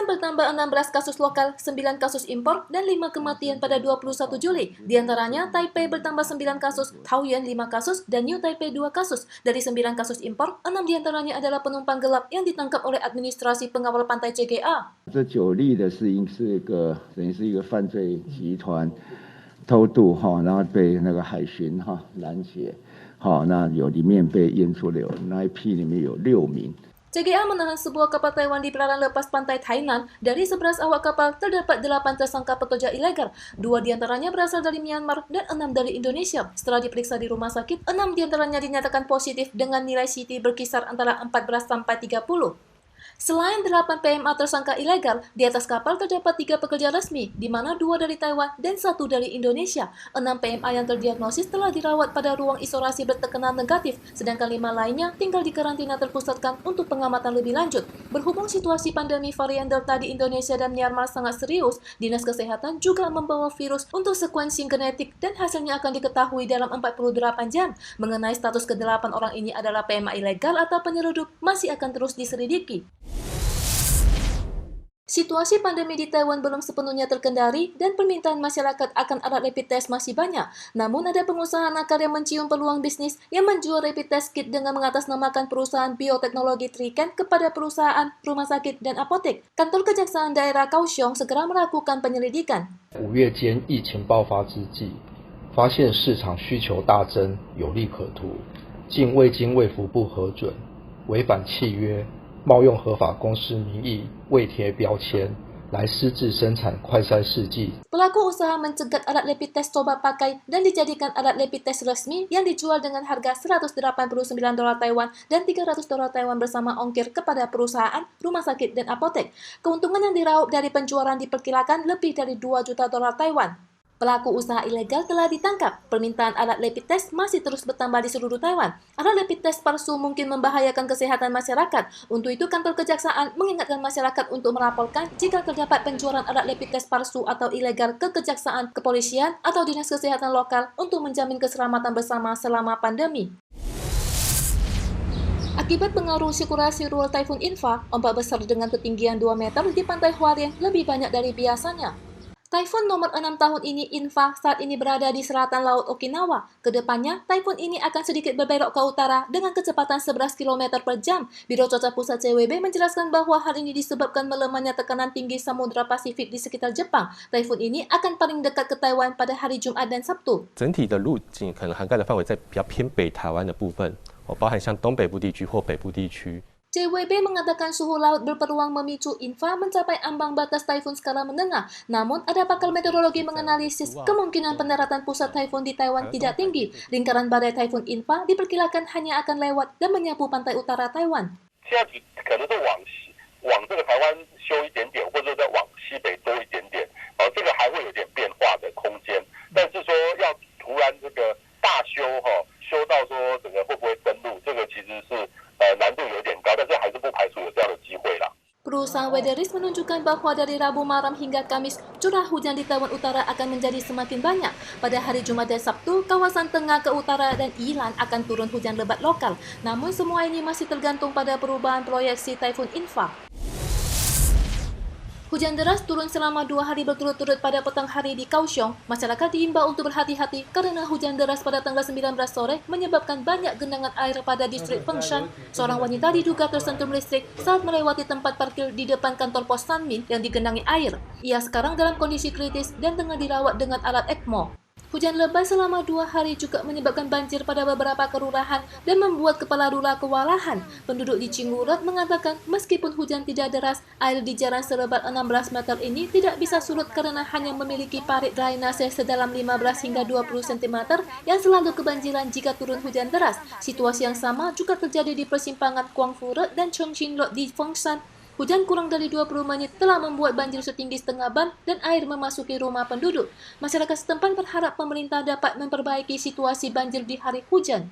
bertambah 16 kasus lokal, 9 kasus impor, dan 5 kematian pada 21 Juli. Di antaranya, Taipei bertambah 9 kasus, Taoyuan 5 kasus, dan New Taipei 2 kasus. Dari 9 kasus impor, 6 di antaranya adalah penumpang gelap yang ditangkap oleh administrasi pengawal pantai CGA. 这9例的是等于是一个犯罪集团偷渡然后被那个海巡拦截，那里面被验出了那一批里面有6名。 CGA menahan sebuah kapal Taiwan di perairan lepas pantai Tainan. Dari 11 awak kapal, terdapat 8 tersangka pekerja ilegal. 2 diantaranya berasal dari Myanmar dan 6 dari Indonesia. Setelah diperiksa di rumah sakit, 6 diantaranya dinyatakan positif dengan nilai CT berkisar antara 14-30. Selain 8 PMA tersangka ilegal, di atas kapal terdapat 3 pekerja resmi, di mana 2 dari Taiwan dan 1 dari Indonesia. 6 PMA yang terdiagnosis telah dirawat pada ruang isolasi bertekanan negatif, sedangkan 5 lainnya tinggal di karantina terpusatkan untuk pengamatan lebih lanjut. Berhubung situasi pandemi varian Delta di Indonesia dan Myanmar sangat serius, Dinas Kesehatan juga membawa virus untuk sequencing genetik dan hasilnya akan diketahui dalam 48 jam. Mengenai status ke-8 orang ini adalah PMA ilegal atau penyeludup masih akan terus diselidiki. Situasi pandemi di Taiwan belum sepenuhnya terkendali dan permintaan masyarakat akan alat rapid test masih banyak. Namun ada pengusaha nakal yang mencium peluang bisnis yang menjual rapid test kit dengan mengatasnamakan perusahaan bioteknologi Triken kepada perusahaan, rumah sakit, dan apotek. Kantor Kejaksaan Daerah Kaohsiung segera melakukan penyelidikan. 5月间疫情爆发之际，发现市场需求大增，有利可图，竟未经卫福部核准，违反契约。 冒用合法公司名义未贴标签来私自生产快筛试剂。 Pelaku usaha mencegat alat rapid test coba pakai dan dijadikan alat rapid test resmi yang dijual dengan harga $189 Taiwan dan $300 Taiwan bersama ongkir kepada perusahaan, rumah sakit, dan apotek. Keuntungan yang diraup dari penjualan diperkirakan lebih dari $2 juta Taiwan. Pelaku usaha ilegal telah ditangkap. Permintaan alat rapid test masih terus bertambah di seluruh Taiwan. Alat rapid test palsu mungkin membahayakan kesehatan masyarakat. Untuk itu, kantor kejaksaan mengingatkan masyarakat untuk melaporkan jika terdapat penjualan alat rapid test palsu atau ilegal ke kejaksaan, kepolisian, atau dinas kesehatan lokal untuk menjamin keselamatan bersama selama pandemi. Akibat pengaruh sirkulasi ruang Taifun Infa, ombak besar dengan ketinggian 2 meter di pantai Hualien lebih banyak dari biasanya. Taifun nomor 6 tahun ini, Infa, saat ini berada di selatan laut Okinawa. Kedepannya, taifun ini akan sedikit berbelok ke utara dengan kecepatan 11 km per jam. Biro Cuaca Pusat CWB menjelaskan bahwa hal ini disebabkan melemahnya tekanan tinggi Samudra Pasifik di sekitar Jepang. Taifun ini akan paling dekat ke Taiwan pada hari Jumat dan Sabtu. 整体的路径可能涵盖的范围在比较偏北台湾的部分，包含像东北部地区或北部地区。 CWB mengatakan suhu laut berpeluang memicu Infa mencapai ambang batas taifun skala menengah. Namun, ada pakar meteorologi menganalisis kemungkinan pendaratan pusat taifun di Taiwan tidak tinggi. Lingkaran badai taifun Infa diperkirakan hanya akan lewat dan menyapu pantai utara Taiwan. 现在可能是往这个台湾修一点点，或者再往西北多一点点，这个还会有点变化的空间。但是说要突然这个大修修到说整个会不会登陆，这个其实是难度有点高，但是还是不排除有这样的机会啦。 Perusahaan Weatheris menunjukkan bahwa dari Rabu malam hingga Kamis, curah hujan di Taiwan Utara akan menjadi semakin banyak. Pada hari Jumat dan Sabtu, kawasan tengah ke utara dan Ilan akan turun hujan lebat lokal. Namun semua ini masih tergantung pada perubahan proyeksi Taifun Infa. Hujan deras turun selama 2 hari berturut-turut pada petang hari di Kaohsiung. Masyarakat diimbau untuk berhati-hati karena hujan deras pada tanggal 19 sore menyebabkan banyak genangan air pada distrik Fengshan. Seorang wanita diduga tersentum listrik saat melewati tempat parkir di depan kantor pos Sanmin yang digenangi air. Ia sekarang dalam kondisi kritis dan tengah dirawat dengan alat ECMO. Hujan lebat selama 2 hari juga menyebabkan banjir pada beberapa kelurahan dan membuat kepala lurah kewalahan. Penduduk di Cingurut mengatakan meskipun hujan tidak deras, air di jalan selebar 16 meter ini tidak bisa surut karena hanya memiliki parit drainase sedalam 15 hingga 20 cm yang selalu kebanjiran jika turun hujan deras. Situasi yang sama juga terjadi di persimpangan Guangfu dan Chongqing Road di Fengshan. Hujan kurang dari 20 menit telah membuat banjir setinggi setengah ban dan air memasuki rumah penduduk. Masyarakat setempat berharap pemerintah dapat memperbaiki situasi banjir di hari hujan.